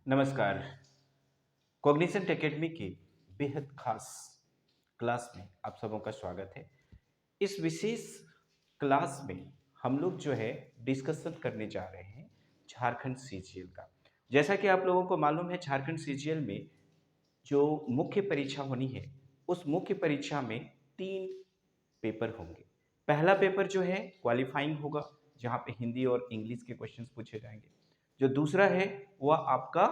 नमस्कार। Cognisant academy की बेहद खास क्लास में आप सबों का स्वागत है। इस विशेष क्लास में हम लोग जो है डिस्कशन करने जा रहे हैं झारखंड सीजीएल का। जैसा कि आप लोगों को मालूम है, झारखंड सीजीएल में जो मुख्य परीक्षा होनी है, उस मुख्य परीक्षा में 3 पेपर होंगे। पहला पेपर जो है क्वालिफाइंग होगा, जहाँ पे हिंदी और इंग्लिश के क्वेश्चंस पूछे जाएंगे। जो दूसरा है वह आपका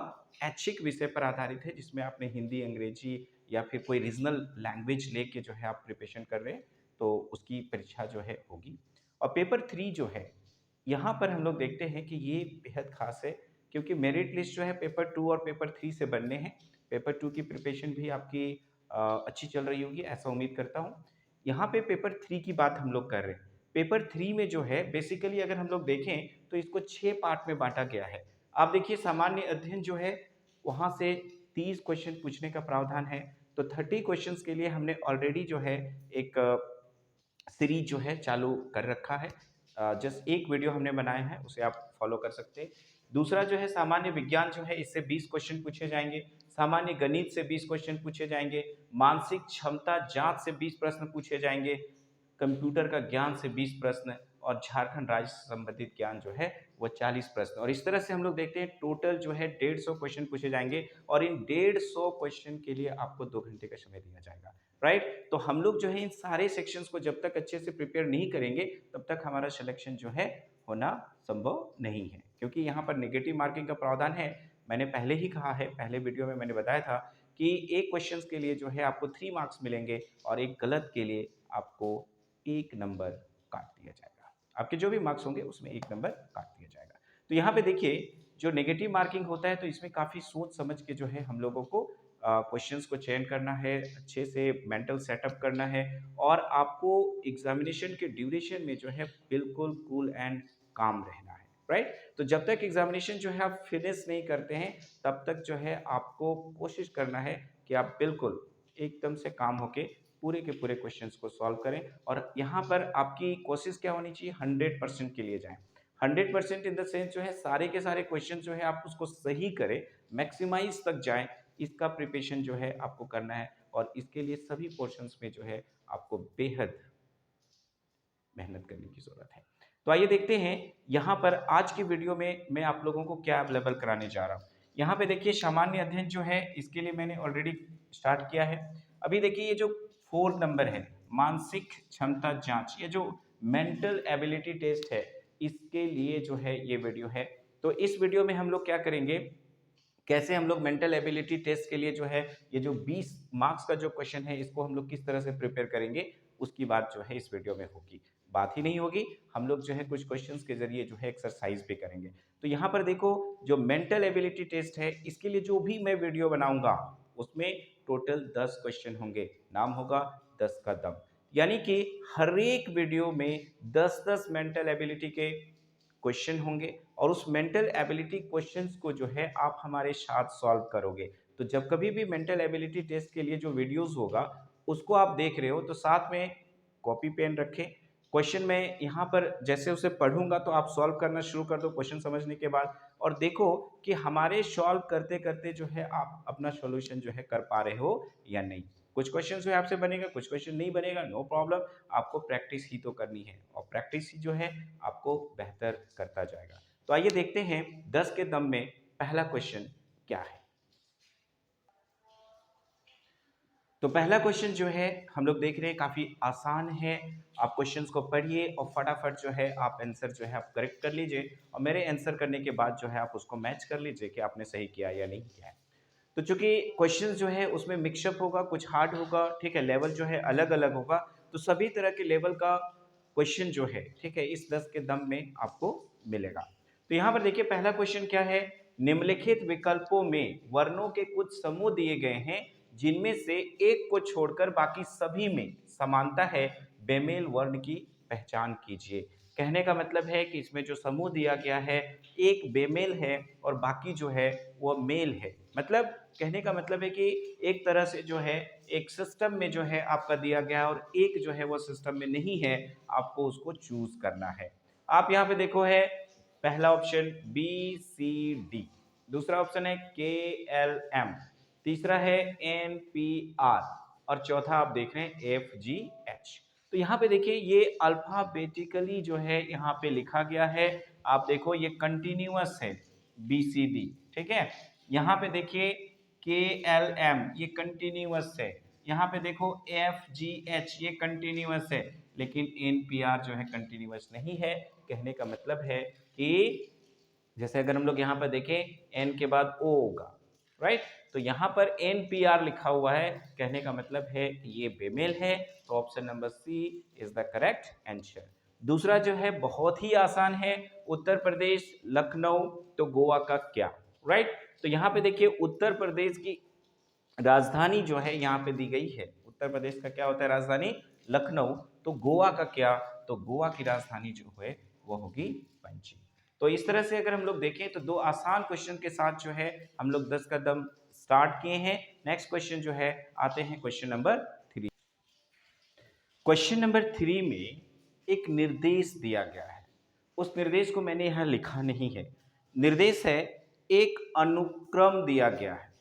ऐच्छिक विषय पर आधारित है, जिसमें आपने हिंदी, अंग्रेजी या फिर कोई रीजनल लैंग्वेज लेके जो है आप प्रिपरेशन कर रहे हैं, तो उसकी परीक्षा जो है होगी। और पेपर 3 जो है, यहाँ पर हम लोग देखते हैं कि ये बेहद खास है, क्योंकि मेरिट लिस्ट जो है पेपर 2 और पेपर 3 से बनने हैं। पेपर 2 की प्रिपरेशन भी आपकी अच्छी चल रही होगी, ऐसा उम्मीद करता हूँ। यहाँ पे पेपर 3 की बात हम लोग कर रहे हैं। पेपर 3 में जो है बेसिकली अगर हम लोग देखें तो इसको 6 पार्ट में बाँटा गया है। आप देखिए, सामान्य अध्ययन जो है वहाँ से 30 क्वेश्चन पूछने का प्रावधान है। तो 30 क्वेश्चंस के लिए हमने ऑलरेडी जो है एक सीरीज जो है चालू कर रखा है। जस्ट एक वीडियो हमने बनाया है, उसे आप फॉलो कर सकते हैं। दूसरा जो है सामान्य विज्ञान जो है, इससे 20 क्वेश्चन पूछे जाएंगे। सामान्य गणित से 20 क्वेश्चन पूछे जाएंगे। मानसिक क्षमता जांच से 20 प्रश्न पूछे जाएंगे। कंप्यूटर का ज्ञान से 20 प्रश्न और झारखंड राज्य से संबंधित ज्ञान जो है वो 40 प्रश्न। और इस तरह से हम लोग देखते हैं टोटल जो है 150 क्वेश्चन पूछे जाएंगे, और इन 150 क्वेश्चन के लिए आपको 2 घंटे का समय दिया जाएगा। राइट? तो हम लोग जो है इन सारे सेक्शंस को जब तक अच्छे से प्रिपेयर नहीं करेंगे, तब तक हमारा सिलेक्शन जो है होना संभव नहीं है, क्योंकि यहाँ पर नेगेटिव मार्किंग का प्रावधान है। मैंने पहले ही कहा है, पहले वीडियो में मैंने बताया था कि एक क्वेश्चंस के लिए जो है आपको 3 मार्क्स मिलेंगे, और एक गलत के लिए आपको 1 नंबर काट दिया जाएगा। आपके जो भी मार्क्स होंगे उसमें 1 नंबर काट दिया जाएगा। तो यहाँ पे देखिए, जो नेगेटिव मार्किंग होता है, तो इसमें काफ़ी सोच समझ के जो है हम लोगों को क्वेश्चंस को चयन करना है, अच्छे से मेंटल सेटअप करना है, और आपको एग्जामिनेशन के ड्यूरेशन में जो है बिल्कुल कूल एंड काम रहना है। राइट? तो जब तक एग्जामिनेशन जो है आप फिनिश नहीं करते हैं, तब तक जो है आपको कोशिश करना है कि आप बिल्कुल एकदम से काम होके पूरे के पूरे क्वेश्चंस को सॉल्व करें। और यहाँ पर आपकी कोशिश क्या होनी चाहिए, 100% के लिए जाएं। 100% इन द सेंस जो है सारे के सारे क्वेश्चन जो है आप उसको सही करें, मैक्सिमाइज तक जाएं। इसका प्रिपरेशन जो है आपको करना है, और इसके लिए सभी पोर्शंस में जो है आपको बेहद मेहनत करने की ज़रूरत है। तो आइए देखते हैं यहाँ पर आज की वीडियो में मैं आप लोगों को क्या अवेलेबल कराने जा रहा हूँ। यहाँ पे देखिए, सामान्य अध्ययन जो है इसके लिए मैंने ऑलरेडी स्टार्ट किया है। अभी देखिए, ये जो 4 नंबर है, मानसिक क्षमता जांच, ये जो मेंटल एबिलिटी टेस्ट है, इसके लिए जो है ये वीडियो है। तो इस वीडियो में हम लोग क्या करेंगे, कैसे हम लोग मेंटल एबिलिटी टेस्ट के लिए जो है ये जो 20 मार्क्स का जो क्वेश्चन है, इसको हम लोग किस तरह से प्रिपेयर करेंगे, उसकी बात जो है इस वीडियो में होगी। बात ही नहीं होगी, हम लोग जो है कुछ क्वेश्चंस के जरिए जो है एक्सरसाइज भी करेंगे। तो यहाँ पर देखो, जो मेंटल एबिलिटी टेस्ट है, इसके लिए जो भी मैं वीडियो बनाऊंगा उसमें टोटल 10 क्वेश्चन होंगे। नाम होगा 10 का दम। यानी कि हर एक वीडियो में 10-10 मेंटल एबिलिटी के क्वेश्चन होंगे, और उस मेंटल एबिलिटी क्वेश्चंस को जो है आप हमारे साथ सॉल्व करोगे। तो जब कभी भी मेंटल एबिलिटी टेस्ट के लिए जो वीडियोस होगा उसको आप देख रहे हो, तो साथ में कॉपी पेन रखें। क्वेश्चन में यहाँ पर जैसे उसे पढ़ूंगा तो आप सॉल्व करना शुरू कर दो क्वेश्चन समझने के बाद, और देखो कि हमारे सॉल्व करते करते जो है आप अपना सॉल्यूशन जो है कर पा रहे हो या नहीं। कुछ क्वेश्चन जो है आपसे बनेगा, कुछ क्वेश्चन नहीं बनेगा, नो प्रॉब्लम। आपको प्रैक्टिस ही तो करनी है, और प्रैक्टिस ही जो है आपको बेहतर करता जाएगा। तो आइए देखते हैं 10 के दम में पहला क्वेश्चन क्या है। तो पहला क्वेश्चन जो है हम लोग देख रहे हैं, काफी आसान है। आप क्वेश्चंस को पढ़िए और फटाफट जो है आप आंसर जो है आप करेक्ट कर लीजिए, और मेरे आंसर करने के बाद जो है आप उसको मैच कर लीजिए कि आपने सही किया या नहीं किया है। तो चूंकि क्वेश्चंस जो है उसमें मिक्सअप होगा, कुछ हार्ड होगा, ठीक है, लेवल जो है अलग अलग होगा, तो सभी तरह के लेवल का क्वेश्चन जो है, ठीक है, इस 10 के दम में आपको मिलेगा। तो यहाँ पर देखिए, पहला क्वेश्चन क्या है, निम्नलिखित विकल्पों में वर्णों के कुछ समूह दिए गए हैं, जिनमें से एक को छोड़कर बाकी सभी में समानता है, बेमेल वर्ण की पहचान कीजिए। कहने का मतलब है कि इसमें जो समूह दिया गया है, एक बेमेल है और बाकी जो है वो मेल है। मतलब कहने का मतलब है कि एक तरह से जो है एक सिस्टम में जो है आपका दिया गया, और एक जो है वो सिस्टम में नहीं है, आपको उसको चूज करना है। आप यहाँ पे देखो है पहला ऑप्शन बी सी डी, दूसरा ऑप्शन है KLM, तीसरा है NPR और चौथा आप देख रहे हैं FGH। तो यहाँ पे देखिए ये अल्फाबेटिकली जो है यहाँ पे लिखा गया है। आप देखो ये कंटिन्यूअस है BCD, ठीक है। यहाँ पे देखिए KLM ये कंटिन्यूअस है, यहाँ पे देखो FGH ये कंटिन्यूअस है, लेकिन NPR जो है कंटिन्यूअस नहीं है। कहने का मतलब है कि जैसे अगर हम लोग यहाँ पर देखें N के बाद O होगा, राइट, तो यहाँ पर NPR लिखा हुआ है, कहने का मतलब है ये बेमेल है। तो option number C is the correct answer. दूसरा जो है बहुत ही आसान है, उत्तर प्रदेश लखनऊ तो गोवा का क्या, राइट। तो यहाँ पे देखिए उत्तर प्रदेश की राजधानी जो है यहाँ पे दी गई है, उत्तर प्रदेश का क्या होता है राजधानी, लखनऊ। तो गोवा का क्या, तो गोवा की राजधानी जो है वो होगी पणजी। तो इस तरह से अगर हम लोग देखें तो दो आसान क्वेश्चन के साथ जो है हम लोग 10 कदम स्टार्ट किए हैं। नेक्स्ट क्वेश्चन जो है आते हैं क्वेश्चन नंबर 3। क्वेश्चन नंबर 3 में एक निर्देश दिया गया है, उस निर्देश को मैंने यहाँ लिखा नहीं है। निर्देश है एक अनुक्रम दिया गया है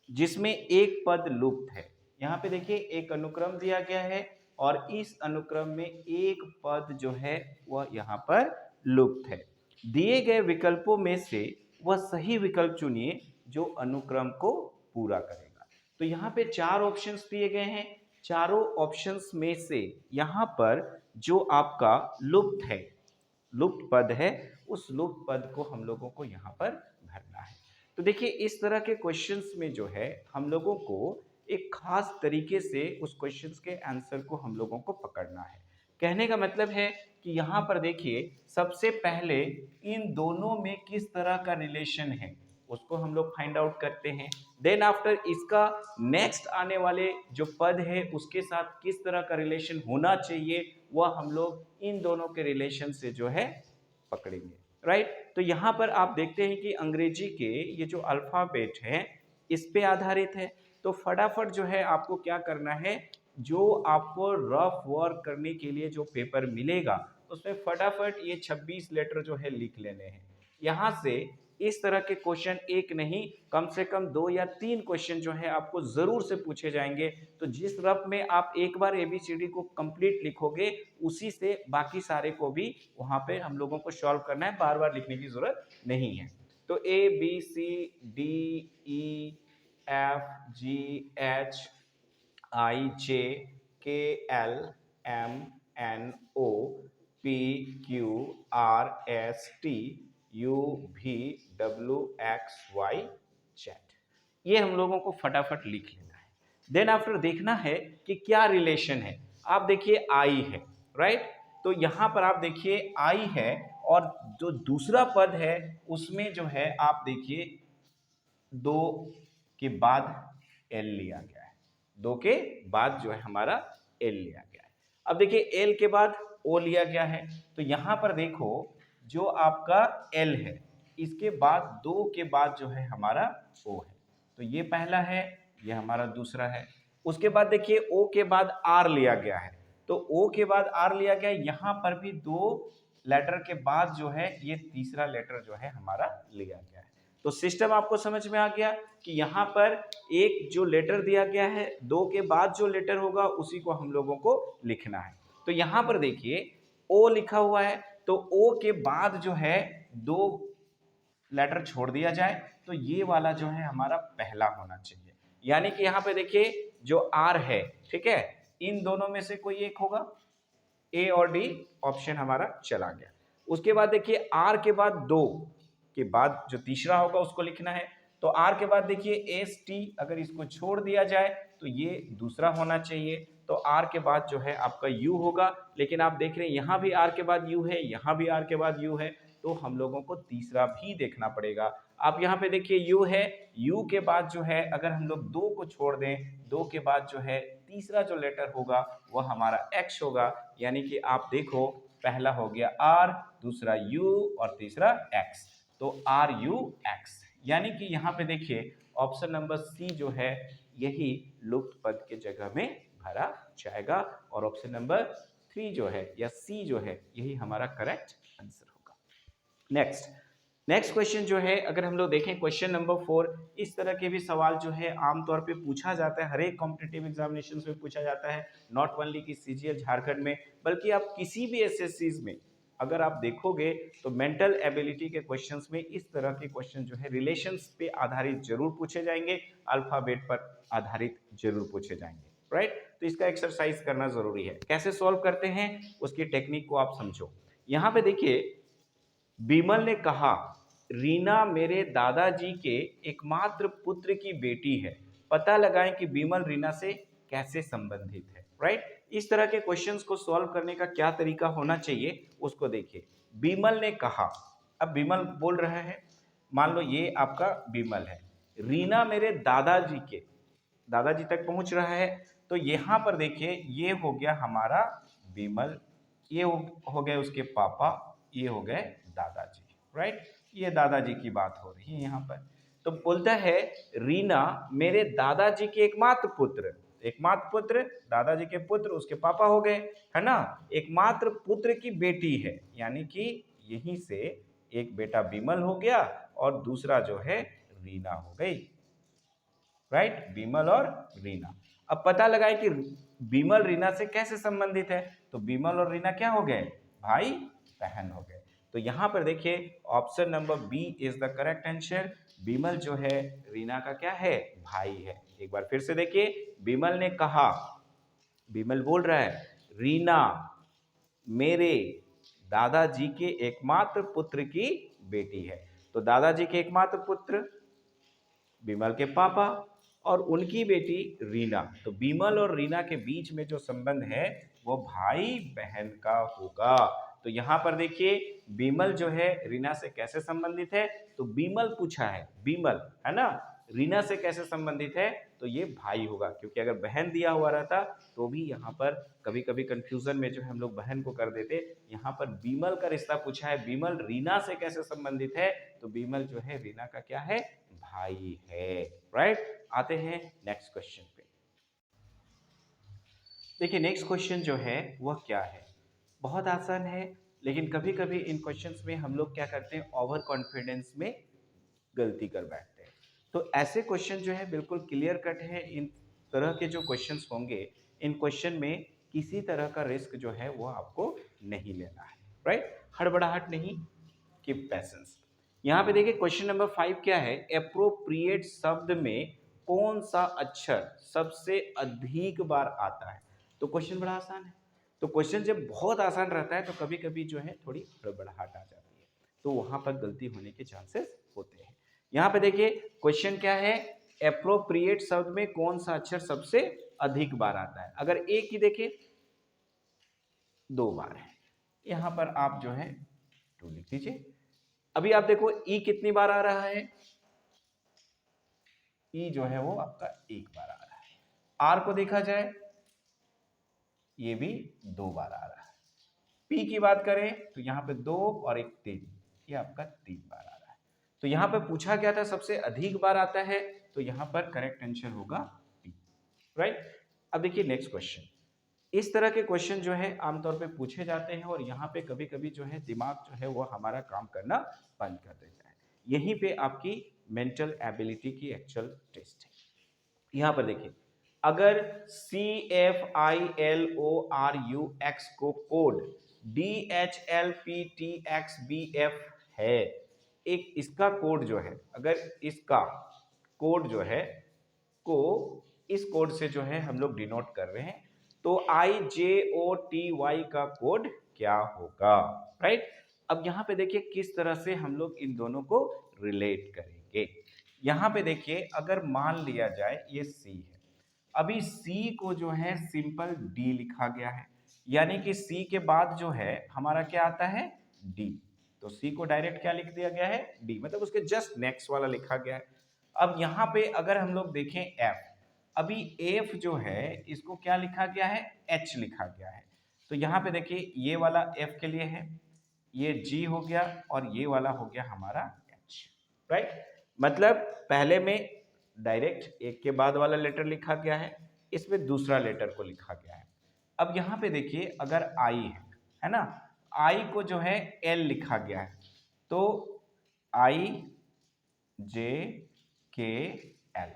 जिसमें एक पद लुप्त है। यहाँ पे देखिए एक अनुक्रम दिया गया है और इस अनुक्रम में एक पद जो है वह यहाँ पर लुप्त है। दिए गए विकल्पों में से वह सही विकल्प चुनिए जो अनुक्रम को पूरा करेगा। तो यहाँ पे 4 ऑप्शंस दिए गए हैं, चारों ऑप्शंस में से यहाँ पर जो आपका लुप्त है, लुप्त पद है, उस लुप्त पद को हम लोगों को यहाँ पर भरना है। तो देखिए इस तरह के क्वेश्चंस में जो है हम लोगों को एक खास तरीके से उस क्वेश्चंस के आंसर को हम लोगों को पकड़ना है। कहने का मतलब है कि यहाँ पर देखिए सबसे पहले इन दोनों में किस तरह का रिलेशन है उसको हम लोग फाइंड आउट करते हैं। देन आफ्टर इसका नेक्स्ट आने वाले जो पद है उसके साथ किस तरह का रिलेशन होना चाहिए वह हम लोग इन दोनों के रिलेशन से जो है पकड़ेंगे, राइट। तो यहाँ पर आप देखते हैं कि अंग्रेजी के ये जो अल्फाबेट है इस पे आधारित है। तो फटाफट जो है आपको क्या करना है, जो आपको रफ वर्क करने के लिए जो पेपर मिलेगा उसमें फटाफट ये 26 लेटर जो है लिख लेने हैं। यहाँ से इस तरह के क्वेश्चन एक नहीं कम से कम 2 या 3 क्वेश्चन जो है आपको जरूर से पूछे जाएंगे। तो जिस रफ में आप एक बार ABCD को कंप्लीट लिखोगे उसी से बाकी सारे को भी वहां पे हम लोगों को सॉल्व करना है, बार बार लिखने की जरूरत नहीं है। तो ABCDEFGHIJKLMNOPQRSTUVWXYZ, ये हम लोगों को फटाफट लिख लेना है। देन आफ्टर देखना है कि क्या रिलेशन है। आप देखिए आई है, राइट। तो यहां पर आप देखिए आई है और जो दूसरा पद है उसमें जो है आप देखिए 2 के बाद एल लिया गया है, 2 के बाद जो है हमारा एल लिया गया है। अब देखिए एल के बाद ओ लिया गया है, तो यहां पर देखो जो आपका एल है इसके बाद 2 के बाद जो है हमारा ओ है। तो ये पहला है, ये हमारा दूसरा है। उसके बाद देखिए ओ के बाद आर लिया गया है, तो ओ के बाद आर लिया गया, यहां पर भी 2 लेटर के बाद जो है ये तीसरा लेटर जो है हमारा लिया गया है। तो सिस्टम आपको समझ में आ गया कि यहाँ पर एक जो लेटर दिया गया है 2 के बाद जो लेटर होगा उसी को हम लोगों को लिखना है। तो यहाँ पर देखिए ओ लिखा हुआ है, तो ओ के बाद जो है 2 लेटर छोड़ दिया जाए तो ये वाला जो है हमारा पहला होना चाहिए। यानी कि यहाँ पे देखिए जो आर है, ठीक है, इन दोनों में से कोई एक होगा, ए और डी ऑप्शन हमारा चला गया। उसके बाद देखिए आर के बाद 2 के बाद जो तीसरा होगा उसको लिखना है। तो आर के बाद देखिए एस टी, अगर इसको छोड़ दिया जाए तो ये दूसरा होना चाहिए। तो आर के बाद जो है आपका यू होगा, लेकिन आप देख रहे हैं यहाँ भी आर के बाद यू है, यहाँ भी आर के बाद यू है, तो हम लोगों को तीसरा भी देखना पड़ेगा। आप यहाँ पे देखिए यू है, यू के बाद जो है अगर हम लोग 2 को छोड़ दें, 2 के बाद जो है तीसरा जो लेटर होगा वह हमारा एक्स होगा। यानी कि आप देखो पहला हो गया आर, दूसरा यू और तीसरा एक्स, तो आर यू एक्स। यानी कि यहाँ पे देखिए ऑप्शन नंबर सी जो है यही लुप्त पद के जगह में भरा जाएगा और ऑप्शन नंबर 3 जो है या सी जो है यही हमारा करेक्ट आंसर होगा। नेक्स्ट नेक्स्ट क्वेश्चन जो है अगर हम लोग देखें क्वेश्चन नंबर 4, इस तरह के भी सवाल जो है आमतौर पे पूछा जाता है, हर एक कॉम्पिटिटिव एग्जामिनेशन में पूछा जाता है, नॉट ओनली कि सीजीएल झारखंड में, बल्कि आप किसी भी एसएससीज में अगर आप देखोगे तो मेंटल एबिलिटी के क्वेश्चंस में इस तरह के क्वेश्चन जो है रिलेशंस पे आधारित जरूर पूछे जाएंगे, अल्फाबेट पर आधारित जरूर पूछे जाएंगे, राइट। तो इसका एक्सरसाइज करना जरूरी है। कैसे सॉल्व करते हैं उसकी टेक्निक को आप समझो। यहाँ पे देखिए, बीमल ने कहा रीना मेरे दादाजी के एकमात्र पुत्र की बेटी है, पता लगाएं कि बीमल रीना से कैसे संबंधित है, राइट। इस तरह के क्वेश्चंस को सॉल्व करने का क्या तरीका होना चाहिए उसको देखिए। बीमल ने कहा, अब बीमल बोल रहा है, मान लो ये आपका बीमल है, रीना मेरे दादाजी के, दादाजी तक पहुंच रहा है, तो यहां पर देखिए ये हो गया हमारा बीमल, ये हो गए उसके पापा, ये हो गए दादाजी, राइट। ये दादाजी की बात हो रही है यहाँ पर। तो बोलता है रीना मेरे दादाजी के एकमात्र पुत्र, एकमात्र पुत्र दादाजी के पुत्र उसके पापा हो गए, है ना, एकमात्र पुत्र की बेटी है, यानी कि यहीं से एक बेटा बीमल हो गया और दूसरा जो है रीना हो गई, राइट, बीमल और रीना। अब पता लगाए कि बीमल रीना से कैसे संबंधित है, तो बीमल और रीना क्या हो गए, भाई बहन हो गए। तो यहां पर देखिए option number B is the correct answer. Bimal जो है रीना का क्या है, भाई है। एक बार फिर से देखिए, बीमल ने कहा, बीमल बोल रहा है रीना मेरे दादाजी के एकमात्र पुत्र की बेटी है, तो दादाजी के एकमात्र पुत्र बीमल के पापा और उनकी बेटी रीना, तो बीमल और रीना के बीच में जो संबंध है वो भाई बहन का होगा। तो यहां पर देखिए बीमल जो है रीना से कैसे संबंधित है, तो बीमल पूछा है, बीमल है ना, रीना से कैसे संबंधित है, तो ये भाई होगा, क्योंकि अगर बहन दिया हुआ रहता तो भी यहाँ पर कभी कभी कंफ्यूजन में जो है हम लोग बहन को कर देते। यहाँ पर बीमल का रिश्ता पूछा है, बीमल रीना से कैसे संबंधित है, तो बीमल जो है रीना का क्या है, भाई है, राइट। आते हैं नेक्स्ट क्वेश्चन पे। देखिए नेक्स्ट क्वेश्चन जो है वह क्या है, बहुत आसान है, लेकिन कभी कभी इन क्वेश्चंस में हम लोग क्या करते हैं, ओवर कॉन्फिडेंस में गलती कर बैठते हैं। तो ऐसे क्वेश्चन जो है बिल्कुल क्लियर कट है, इन तरह के जो क्वेश्चंस होंगे इन क्वेश्चन में किसी तरह का रिस्क जो है वो आपको नहीं लेना है, राइट। हड़बड़ाहट नहीं, कीप पैसेंस। यहाँ पे देखिए क्वेश्चन नंबर 5 क्या है, एप्रोप्रिएट शब्द में कौन सा अक्षर सबसे अधिक बार आता है। तो क्वेश्चन बड़ा आसान है, तो क्वेश्चन जब बहुत आसान रहता है तो कभी कभी जो है थोड़ी हड़बड़ाहट आ जाती है, तो वहां पर गलती होने के चांसेस होते हैं। यहाँ पे देखिए क्वेश्चन क्या है, एप्रोप्रिएट शब्द में कौन सा अक्षर सबसे अधिक बार आता है। अगर एक ही देखिए 2 बार है, यहां पर आप जो है 2 लिख दीजिए। अभी आप देखो ई कितनी बार आ रहा है, ई जो है वो आपका 1 बार आ रहा है। आर को देखा जाए ये भी 2 बार आ रहा है। पी की बात करें तो यहाँ पे 2 और 1 3, ये आपका 3 बार आ रहा है। तो यहाँ पे पूछा गया था सबसे अधिक बार आता है, तो यहाँ पर करेक्ट आंसर होगा पी, राइट। अब देखिए नेक्स्ट क्वेश्चन, इस तरह के क्वेश्चन जो है आमतौर पे पूछे जाते हैं और यहाँ पे कभी कभी जो है दिमाग जो है वो हमारा काम करना बंद कर देता है। यहीं पे आपकी मेंटल एबिलिटी की एक्चुअल टेस्ट है। यहाँ पर देखिए, अगर CFILORUX को कोड DHLPTXBF है, एक इसका कोड जो है, अगर इसका कोड जो है को इस कोड से जो है हम लोग डिनोट कर रहे हैं, तो IJOTY का कोड क्या होगा, राइट। अब यहाँ पे देखिए किस तरह से हम लोग इन दोनों को रिलेट करेंगे। यहाँ पे देखिए अगर मान लिया जाए ये C है, अभी C को जो है सिंपल D लिखा गया है, यानी कि C के बाद जो है हमारा क्या आता है, D, तो C को डायरेक्ट क्या लिख दिया गया है, D, मतलब उसके जस्ट नेक्स्ट वाला लिखा गया है। अब यहाँ पे अगर हम लोग देखें F, अभी F जो है इसको क्या लिखा गया है, H लिखा गया है, तो यहाँ पे देखिए ये वाला F के लिए है, ये G हो गया और ये वाला हो गया हमारा H, राइट। मतलब पहले में डायरेक्ट एक के बाद वाला लेटर लिखा गया है, इसमें दूसरा लेटर को लिखा गया है। अब यहाँ पे देखिए अगर I है ना, I को जो है L लिखा गया है, तो आई जे के एल,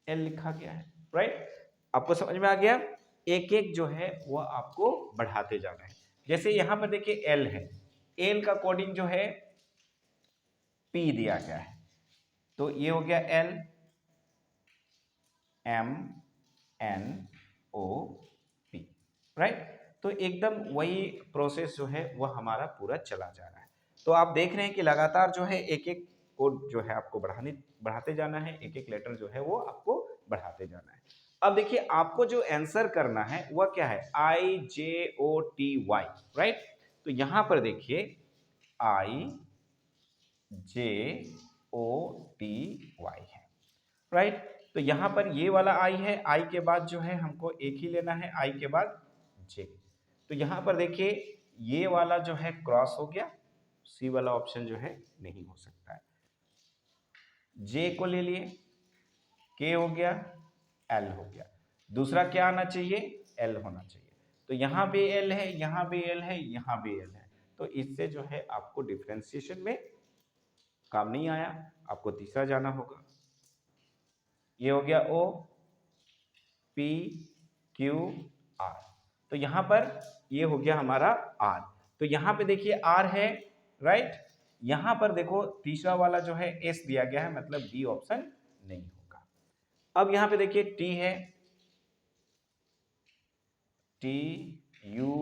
एल लिखा गया है, राइट। आपको समझ में आ गया। एक एक जो है वो आपको बढ़ाते जाना है। जैसे यहां पर देखिए एल है, एल का कोडिंग जो है पी दिया गया है, तो ये हो गया L M N O P, right. तो एकदम वही प्रोसेस जो है वह हमारा पूरा चला जा रहा है। तो आप देख रहे हैं कि लगातार जो है एक एक कोड जो है आपको बढ़ाते जाना है, एक एक लेटर जो है वो आपको बढ़ाते जाना है। अब देखिए आपको जो आंसर करना है वह क्या है, आई जे ओ टी वाई, राइट। तो यहां पर देखिए आई जे ओ टी वाई है, राइट। तो यहां पर ये वाला आई है, आई के बाद जो है हमको एक ही लेना है, आई के बाद जे। तो यहां पर देखिए ये वाला जो है क्रॉस हो गया, सी वाला ऑप्शन जो है नहीं हो सकता है। जे को ले लिए, के हो गया, एल हो गया, दूसरा क्या आना चाहिए, एल होना चाहिए। तो यहां भी एल है, यहां भी एल है, यहां भी एल है, तो इससे जो है आपको डिफरेंशिएशन में काम नहीं आया, आपको तीसरा जाना होगा। ये हो गया ओ पी क्यू आर, तो यहां पर ये हो गया हमारा आर। तो यहां पे देखिए आर है, राइट। यहां पर देखो तीसरा वाला जो है एस दिया गया है, मतलब बी ऑप्शन नहीं होगा। अब यहां पे देखिए टी है, टी यू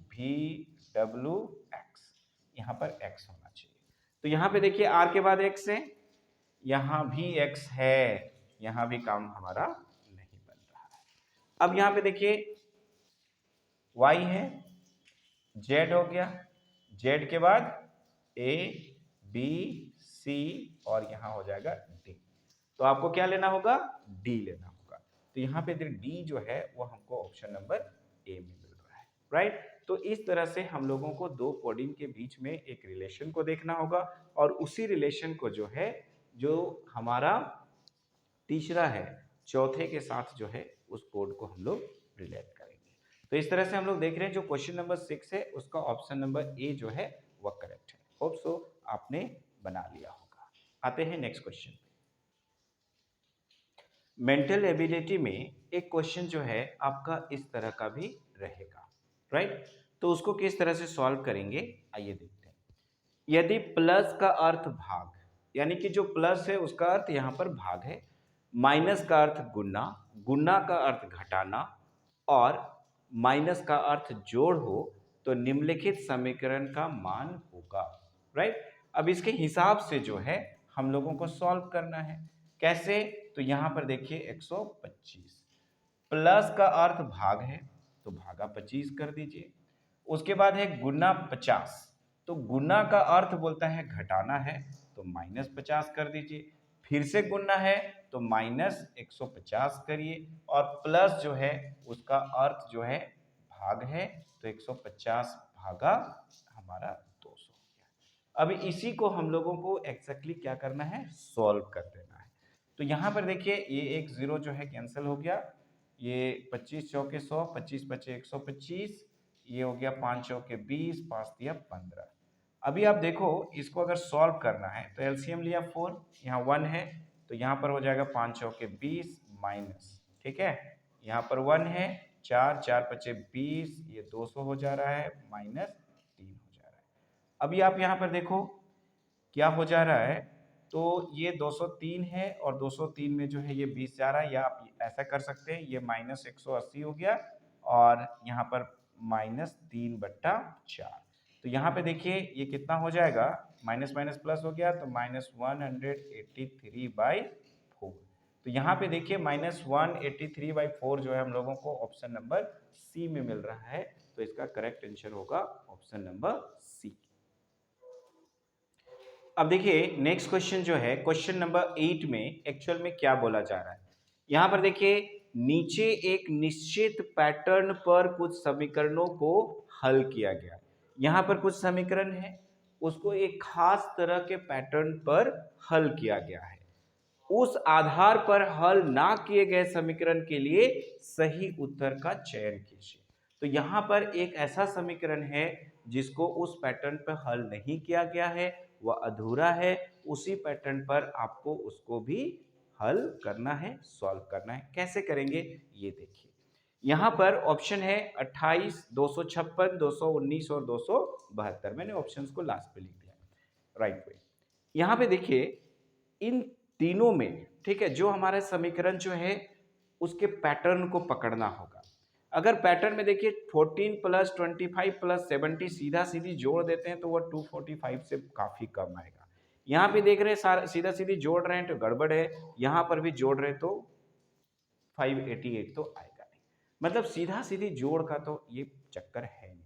भी डब्ल्यू एक्स, यहां पर एक्स होना चाहिए। तो यहां पे देखिए आर के बाद एक्स है, यहां भी एक्स है, यहां भी काम हमारा नहीं बन रहा है। अब यहां पे देखिए y है, z हो गया, z के बाद a b c और यहां हो जाएगा d। तो आपको क्या लेना होगा, d लेना होगा। तो यहां पे d जो है वो हमको ऑप्शन नंबर ए में मिल रहा है, राइट। तो इस तरह से हम लोगों को दो कोडिंग के बीच में एक रिलेशन को देखना होगा, और उसी रिलेशन को जो है, जो हमारा तीसरा है, चौथे के साथ जो है उस कोड को हम लोग रिलेट करेंगे। तो इस तरह से हम लोग देख रहे हैं जो क्वेश्चन नंबर 6 है उसका ऑप्शन नंबर ए जो है वह करेक्ट है। होप सो आपने बना लिया होगा। आते हैं नेक्स्ट क्वेश्चन। मेंटल एबिलिटी में एक क्वेश्चन जो है आपका इस तरह का भी रहेगा, राइट। तो उसको किस तरह से सॉल्व करेंगे आइए देखते हैं। यदि प्लस का अर्थ भाग, यानी कि जो प्लस है उसका अर्थ यहाँ पर भाग है, माइनस का अर्थ गुना, गुना का अर्थ घटाना और माइनस का अर्थ जोड़ हो, तो निम्नलिखित समीकरण का मान होगा, राइट। अब इसके हिसाब से जो है हम लोगों को सॉल्व करना है। कैसे, तो यहां पर देखिए 125, प्लस का अर्थ भाग है तो भागा 25 कर दीजिए। उसके बाद है गुना 50, तो गुना का अर्थ बोलता है घटाना है, तो -50 कर दीजिए। फिर से गुना है तो -150 करिए, और प्लस जो है उसका अर्थ जो है भाग है, तो 150 भागा हमारा 200 हो गया। अब इसी को हम लोगों को एक्जैक्टली क्या करना है, सॉल्व कर देना है। तो यहाँ पर देखिए ये एक जीरो जो है कैंसिल हो गया, ये 25 चौके 100, 25 बचे 125, ये हो गया 5 चौके 20, 5 दिया 15। अभी आप देखो इसको अगर सॉल्व करना है तो एलसीएम लिया 4, यहाँ 1 है, तो यहाँ पर हो जाएगा 5 चौके 20 माइनस, ठीक है, यहाँ पर 1 है, 4 4 पचे 20, ये 200 हो जा रहा है, माइनस 3 हो जा रहा है। अभी आप यहाँ पर देखो क्या हो जा रहा है, तो ये 203 है और 203 में जो है ये 20 जा रहा है, या आप ऐसा कर सकते हैं, ये -180 हो गया और यहाँ पर -3/4। तो यहाँ पे देखिए ये कितना हो जाएगा, माइनस माइनस प्लस हो गया, तो -183/4। तो यहाँ पे देखिए -183/4 जो है हम लोगों को ऑप्शन नंबर सी में मिल रहा है। तो इसका करेक्ट आंसर होगा ऑप्शन नंबर सी। अब देखिए नेक्स्ट क्वेश्चन जो है क्वेश्चन नंबर 8 में एक्चुअल में क्या बोला जा रहा है। यहां पर देखिए नीचे एक निश्चित पैटर्न पर कुछ समीकरणों को हल किया गया। यहां पर कुछ समीकरण है, उसको एक खास तरह के पैटर्न पर हल किया गया है। उस आधार पर हल ना किए गए समीकरण के लिए सही उत्तर का चयन कीजिए। तो यहां पर एक ऐसा समीकरण है जिसको उस पैटर्न पर हल नहीं किया गया है, वह अधूरा है, उसी पैटर्न पर आपको उसको भी हल करना है, सॉल्व करना है। कैसे करेंगे ये देखिए। यहाँ पर ऑप्शन है 28, 256, 219 और 272। मैंने ऑप्शंस को लास्ट पे लिख दिया, राइट वे। यहाँ पे देखिए इन तीनों में, ठीक है, जो हमारा समीकरण जो है उसके पैटर्न को पकड़ना होगा। अगर पैटर्न में देखिए 14 प्लस 25 प्लस 70 सीधा सीधी जोड़ देते हैं तो वह 245 से काफी कम आएगा। यहाँ पे देख रहे हैं सीधा सीधी जोड़ रहे हैं तो गड़बड़ है, यहाँ पर भी जोड़ रहे तो 588 तो आएगा नहीं। मतलब सीधा सीधी जोड़ का तो ये चक्कर है नहीं,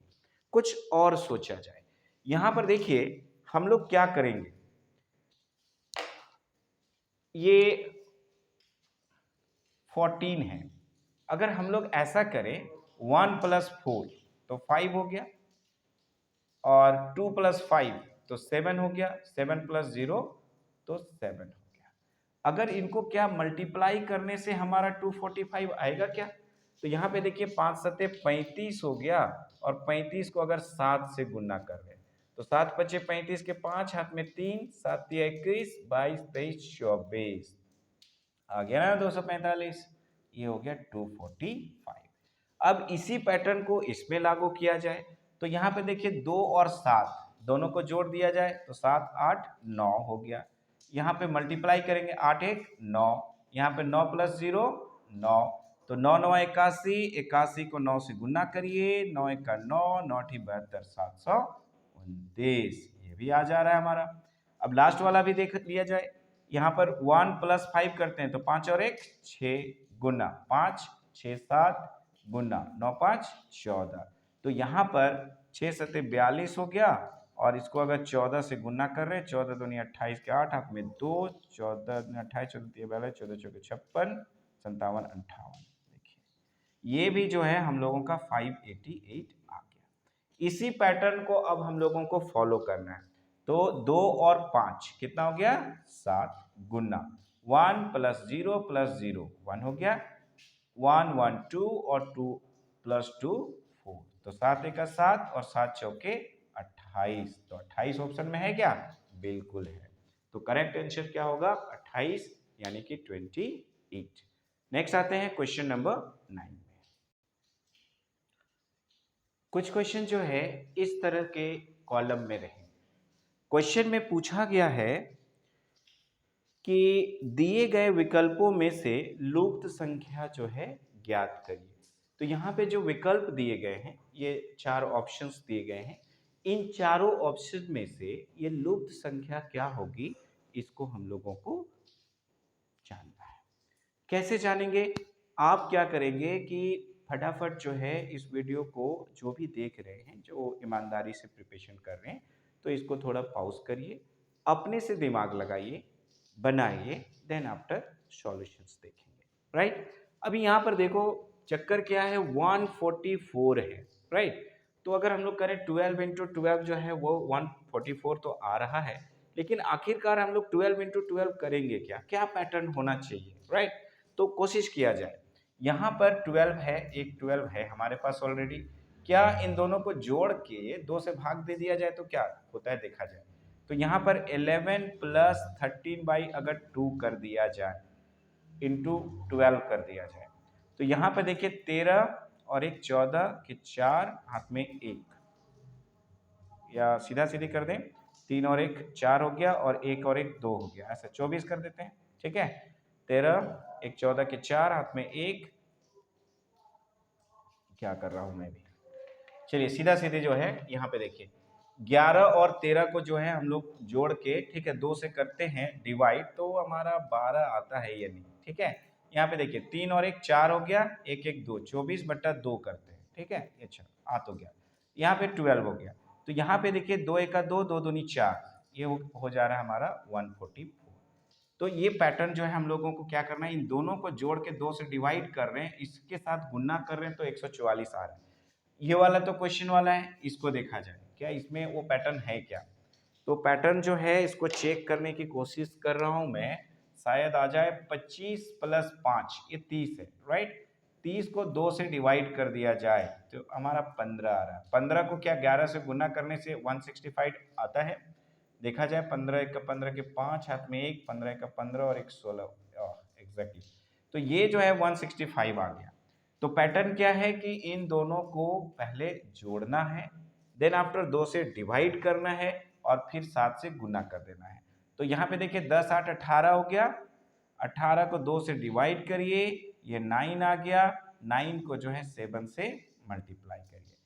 कुछ और सोचा जाए। यहां पर देखिए हम लोग क्या करेंगे, ये 14 है, अगर हम लोग ऐसा करें 1 प्लस 4 तो 5 हो गया, और 2 प्लस 5 तो 7 हो गया, 7 प्लस 0 तो 7 हो गया। अगर इनको क्या मल्टीप्लाई करने से हमारा 245 आएगा क्या? तो यहाँ पे देखिए 5 सत्ते 35 हो गया, और 35 को अगर 7 से गुना कर रहे तो 7 बचे 35 के 5, हाथ में 3, 7 21, 22, 23, 24 आ गया ना 245, ये हो गया 245। अब इसी पैटर्न को इसमें लागू किया जाए तो यहाँ पे देखिए 2 और 7 दोनों को जोड़ दिया जाए तो 7 8 9 हो गया। यहाँ पे मल्टीप्लाई करेंगे 8 1 9, यहाँ पे 9 प्लस 0 9, तो 9 9 81, 81 को 9 से गुना करिए, 9 1 का 9, 9 8 72, 729, ये भी आ जा रहा है हमारा। अब लास्ट वाला भी देख लिया जाए। यहाँ पर 1 प्लस 5 करते हैं तो 5 और 1 6 गुना 5 6 7 गुना 9 5 14, तो यहाँ पर 6 सत्ते 42 हो गया, और इसको अगर 14 से गुना कर रहे हैं, 14 दूनी 28 के 8, हाथ में 2, 14 दूनी 28, 14 42, 14 चौके 56, 57 58। देखिए ये भी जो है हम लोगों का 588 आ गया। इसी पैटर्न को अब हम लोगों को फॉलो करना है। तो 2 और 5 कितना हो गया 7 गुना 1 प्लस 0 प्लस 0 1 हो गया, 1 1 2 और 2 प्लस 2 4, तो 7 1 का 7 और 7 चौके 28, तो 28 ऑप्शन में है क्या? बिल्कुल है। तो करेक्ट आंसर क्या होगा? 28 यानी कि 28। नेक्स्ट आते हैं क्वेश्चन नंबर 9 में। कुछ क्वेश्चन जो है इस तरह के कॉलम में रहे। क्वेश्चन में पूछा गया है कि दिए गए विकल्पों में से लुप्त संख्या जो है ज्ञात करिए। तो यहाँ पे जो विकल्प दिए गए हैं, ये 4 ऑप्शंस दिए गए हैं, इन चारों ऑप्शन में से ये लुप्त संख्या क्या होगी, इसको हम लोगों को जानना है। कैसे जानेंगे? आप क्या करेंगे कि फटाफट जो है इस वीडियो को जो भी देख रहे हैं, जो ईमानदारी से प्रिपरेशन कर रहे हैं, तो इसको थोड़ा पॉज करिए, अपने से दिमाग लगाइए, बनाइए, देन आफ्टर सॉल्यूशंस देखेंगे, राइट। अभी यहाँ पर देखो चक्कर क्या है, 144 है, राइट। तो अगर हम लोग करें 12 इंटू 12 जो है वो 144 तो आ रहा है, लेकिन आखिरकार हम लोग 12 इंटू 12 करेंगे क्या, क्या पैटर्न होना चाहिए, राइट। तो कोशिश किया जाए। यहाँ पर 12 है, एक 12 है हमारे पास ऑलरेडी, क्या इन दोनों को जोड़ के 2 से भाग दे दिया जाए तो क्या होता है देखा जाए। तो यहाँ पर 11 प्लस 13 बाई अगर 2 कर दिया जाए, इंटू 12 कर दिया जाए, तो यहाँ पर देखिए 13 और एक 14 के 4, हाथ में 1, या सीधा सीधी कर दें, 3 और 1 4 हो गया, और 1 और 1 2 हो गया, ऐसा 24 कर देते हैं, ठीक है। 13 एक 14 के 4, हाथ में 1, क्या कर रहा हूं मैं भी, चलिए सीधा सीधे जो है यहाँ पे देखिए 11 और 13 को जो है हम लोग जोड़ के, ठीक है, 2 से करते हैं डिवाइड, तो हमारा 12 आता है या नहीं, ठीक है। यहाँ पे देखिए 3 और 1 4 हो गया, 1 1 2, 24/2 करते हैं, ठीक है, अच्छा आ तो गया। यहाँ पे 12 हो गया, तो यहाँ पे देखिए 2 1 2, 2 दूनी 4, ये हो जा रहा है हमारा 144। तो ये पैटर्न जो है हम लोगों को क्या करना है, इन दोनों को जोड़ के 2 से डिवाइड कर रहे हैं, इसके साथ गुना कर रहे हैं, तो 144 आ रहा है। ये वाला तो क्वेश्चन वाला है, इसको देखा जाए क्या इसमें वो पैटर्न है क्या। तो पैटर्न जो है इसको चेक करने की कोशिश कर रहा हूं मैं, शायद आ जाए 25 प्लस 5, ये 30 है, राइट। 30 को 2 से डिवाइड कर दिया जाए तो हमारा 15 आ रहा है। 15 को क्या 11 से गुना करने से 165 आता है। देखा जाए 15 एक का 15 के 5 हाथ में 1, 15 एक का 15 और 1 16 एग्जैक्टली। तो ये जो है 165 आ गया। तो पैटर्न क्या है कि इन दोनों को पहले जोड़ना है, देन आफ्टर 2 से डिवाइड करना है और फिर 7 से गुना कर देना है। तो यहाँ पे देखिए 10 8 18 हो गया, 18 को 2 से डिवाइड करिए, ये 9 आ गया, 9 को जो है 7 से मल्टीप्लाई करिए।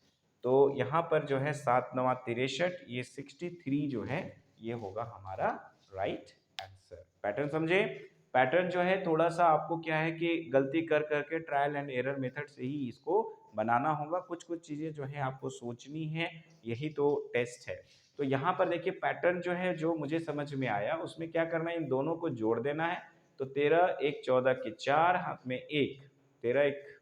तो यहाँ पर जो है 7 9 63, ये 63 जो है ये होगा हमारा राइट आंसर। पैटर्न समझे? पैटर्न जो है थोड़ा सा आपको क्या है कि गलती कर करके ट्रायल एंड एरर मेथड से ही इसको बनाना होगा। कुछ कुछ चीजें जो है आपको सोचनी है, यही तो टेस्ट है। तो यहाँ पर देखिए पैटर्न जो है जो मुझे समझ में आया उसमें क्या करना है, इन दोनों को जोड़ देना है। तो 13 1 14 के 4 हाथ में 1, 13 1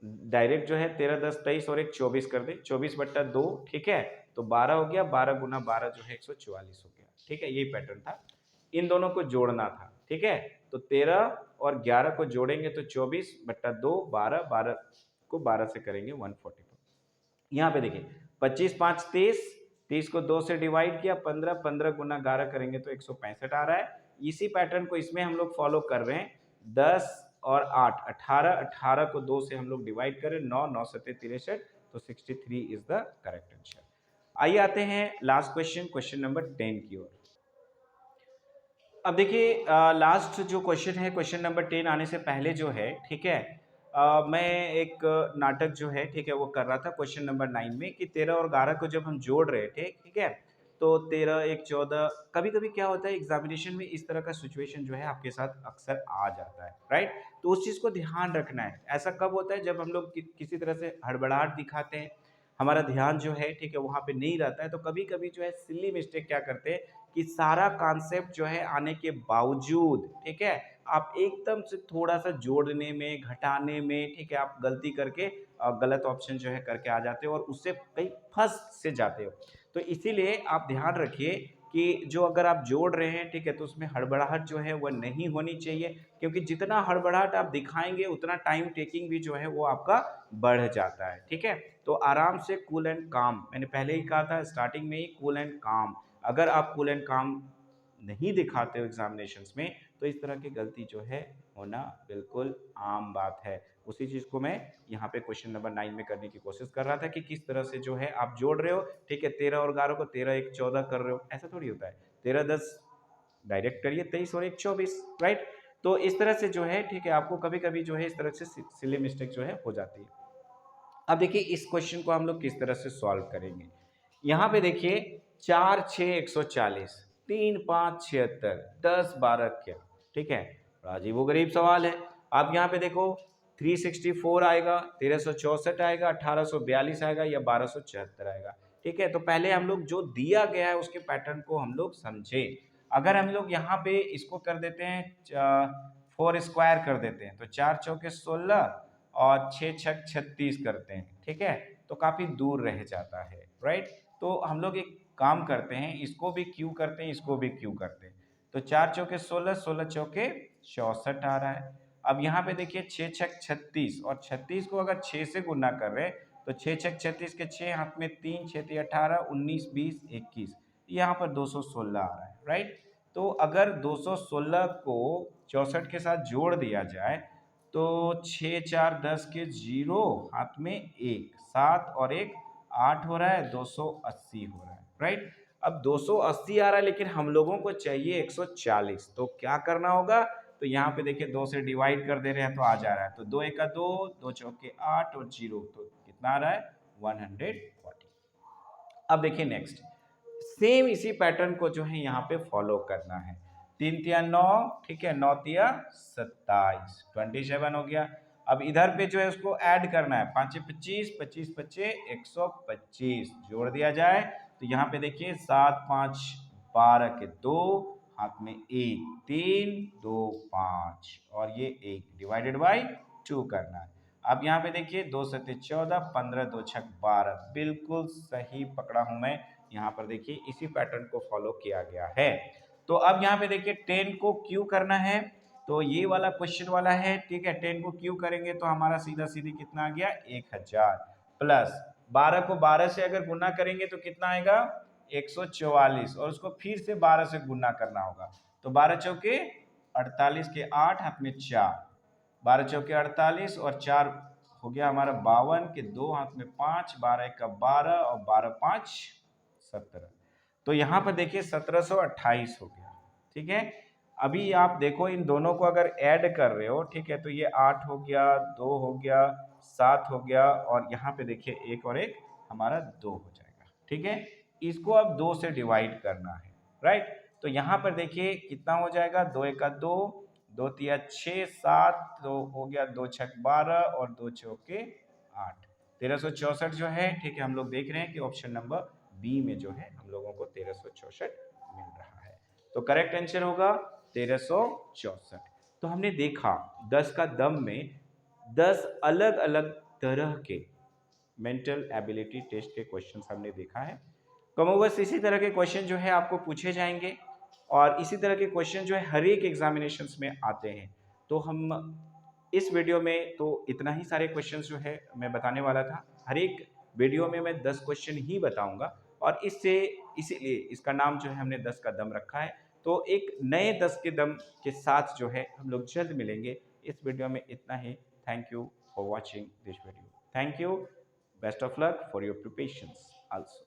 डायरेक्ट जो है 13 10 23 और 1 24 कर दे, 24/2, ठीक है। तो 12 हो गया, 12 गुना 12 जो है 144 हो गया, ठीक है। यही पैटर्न था, इन दोनों को जोड़ना था, ठीक है। तो 13 और 11 को जोड़ेंगे तो 24/2, 12 12 को 12 से करेंगे 144। यहाँ पे देखिए 25 5 30, 30 को 2 से डिवाइड किया, 15 15 गुना 11 करेंगे तो 165 आ रहा है। इसी पैटर्न को इसमें हम लोग फॉलो कर रहे हैं। 10 और 8 18, 18 को 2 से हम लोग डिवाइड करें, 9 9 7 63, तो 63 इज द करेक्ट आंसर। आइए आते हैं लास्ट क्वेश्चन, क्वेश्चन नंबर 10 की ओर। अब देखिए लास्ट जो क्वेश्चन है, क्वेश्चन नंबर 10 आने से पहले जो है, ठीक है, मैं एक नाटक जो है, ठीक है, वो कर रहा था क्वेश्चन नंबर 9 में कि 13 और 11 को जब हम जोड़ रहे थे, ठीक है, तो 13 1 14, कभी कभी क्या होता है एग्जामिनेशन में इस तरह का सिचुएशन जो है आपके साथ अक्सर आ जाता है, राइट। तो उस चीज़ को ध्यान रखना है। ऐसा कब होता है, जब हम लोग किसी तरह से हड़बड़ाहट दिखाते हैं, हमारा ध्यान जो है, ठीक है, वहाँ पे नहीं रहता है, तो कभी कभी जो है सिली मिस्टेक क्या करते हैं कि सारा कॉन्सेप्ट जो है आने के बावजूद, ठीक है, आप एकदम से थोड़ा सा जोड़ने में घटाने में, ठीक है, आप गलती करके गलत ऑप्शन जो है करके आ जाते हो और उससे कहीं फंस से जाते हो। तो इसीलिए आप ध्यान रखिए कि जो अगर आप जोड़ रहे हैं, ठीक है, तो उसमें हड़बड़ाहट जो है वह नहीं होनी चाहिए, क्योंकि जितना हड़बड़ाहट आप दिखाएंगे उतना टाइम टेकिंग भी जो है वो आपका बढ़ जाता है, ठीक है। तो आराम से कूल एंड काम, मैंने पहले ही कहा था स्टार्टिंग में ही, कूल एंड काम। अगर आप कूल एंड काम नहीं दिखाते हो एग्जामिनेशंस में, तो इस तरह की गलती जो है होना बिल्कुल आम बात है। उसी चीज़ को मैं यहाँ पे क्वेश्चन नंबर 9 में करने की कोशिश कर रहा था कि किस तरह से जो है आप जोड़ रहे हो, ठीक है। 13 और 11 को 13 1 14 कर रहे हो, ऐसा थोड़ी होता है। 13 10 डायरेक्ट करिए, 23 और 1 24, राइट। तो इस तरह से जो है, ठीक है, आपको कभी कभी जो है इस तरह से सिली मिस्टेक जो है हो जाती है। अब देखिए इस क्वेश्चन को हम लोग किस तरह से सॉल्व करेंगे। यहाँ पे देखिए 4 6 140, 3 5 76, 10 12 क्या, ठीक है, बड़ा अजीबोगरीब सवाल है। आप यहाँ पे देखो 364 आएगा, 1364 आएगा, 1842 आएगा या 1274 आएगा, ठीक है। तो पहले हम लोग जो दिया गया है उसके पैटर्न को हम लोग समझे। अगर हम लोग यहाँ पे इसको कर देते हैं 4 स्क्वायर कर देते हैं, तो 4 चौके 16 और 6 छक 36 करते हैं, ठीक है, तो काफी दूर रह जाता है, राइट। तो हम लोग एक काम करते हैं, इसको भी क्यू करते हैं, इसको भी क्यू करते हैं। तो 4 चौके 16, 16 चौके 64 आ रहा है। अब यहाँ पे देखिए 6 छक 36, और 36 को अगर 6 से गुना कर रहे हैं तो 6 छक 36 के 6 हाथ में 3, 6 3 18, 19 20 21, यहाँ पर 216 आ रहा है, राइट। तो अगर 216 को 64 के साथ जोड़ दिया जाए तो 6 4 10 के 0, हाथ में 1 7 और 1 8 हो रहा है, 280 हो रहा है, राइट। अब 280 आ रहा है लेकिन हम लोगों को चाहिए 140, तो क्या करना होगा, तो यहाँ पे देखिए 2 से डिवाइड कर दे रहे हैं तो आ जा रहा है। तो 2 1 2, 2 चौके 8 और 0, तो कितना आ रहा है 140। अब देखिए नेक्स्ट सेम इसी पैटर्न को जो है यहाँ पे फॉलो करना है। 3 तिया 9, ठीक है, 9 तिया 27, 27 हो गया। अब इधर पे जो है उसको ऐड करना है, 5 25, 25 25 125 जोड़ दिया जाए तो यहाँ पे देखिए 7 5 12 के 2, हाथ में 1 3 2 5 और ये 1 डिवाइडेड बाई 2 करना है। अब यहाँ पे देखिए 2 7 14, 15 2 6 12, बिल्कुल सही पकड़ा हूं मैं। यहाँ पर देखिए इसी पैटर्न को फॉलो किया गया है। तो अब यहाँ पे देखिए 10 को क्यू करना है, तो ये वाला क्वेश्चन वाला है, ठीक है। 10 को क्यू करेंगे तो हमारा सीधा सीधी कितना आ गया 1000 प्लस 12 को 12 से अगर गुना करेंगे तो कितना आएगा 144, और उसको फिर से 12 से गुना करना होगा। तो 12 चौके 48 के 8 हाथ में 4, 12 चौके 48 और 4 हो गया हमारा 52 के 2 हाथ में 5, 12 का 12 और 12 5 17। तो यहाँ पर देखिए 1728 हो गया। ठीक है, अभी आप देखो इन दोनों को अगर ऐड कर रहे हो, ठीक है, तो ये 8 हो गया, 2 हो गया, 7 हो गया, और यहाँ पे देखिए एक और एक हमारा 2 हो जाएगा। ठीक है, इसको अब 2 से डिवाइड करना है, राइट। तो यहाँ पर देखिए कितना हो जाएगा, 2 एक 2, 2 तिया 6 7, तो हो गया 2 छक 12 और 2 चौके 8, 1364 जो है। ठीक है, हम लोग देख रहे हैं कि ऑप्शन नंबर बी में जो है हम लोगों को 1364 मिल रहा है। तो करेक्ट आंसर होगा 1364। तो हमने देखा 10 का दम में 10 अलग अलग तरह के मेंटल एबिलिटी टेस्ट के क्वेश्चंस हमने देखा है। कमोबस इसी तरह के क्वेश्चन जो है आपको पूछे जाएंगे, और इसी तरह के क्वेश्चन जो है हर एक एग्जामिनेशंस में आते हैं। तो हम इस वीडियो में तो इतना ही सारे क्वेश्चंस जो है मैं बताने वाला था। हर एक वीडियो में मैं 10 क्वेश्चन ही बताऊंगा, और इसीलिए इसका नाम जो है हमने 10 का दम रखा है। तो एक नए 10 के दम के साथ जो है हम लोग जल्द मिलेंगे। इस वीडियो में इतना ही। Thank you for watching this video. Thank you, best of luck for your preparations also.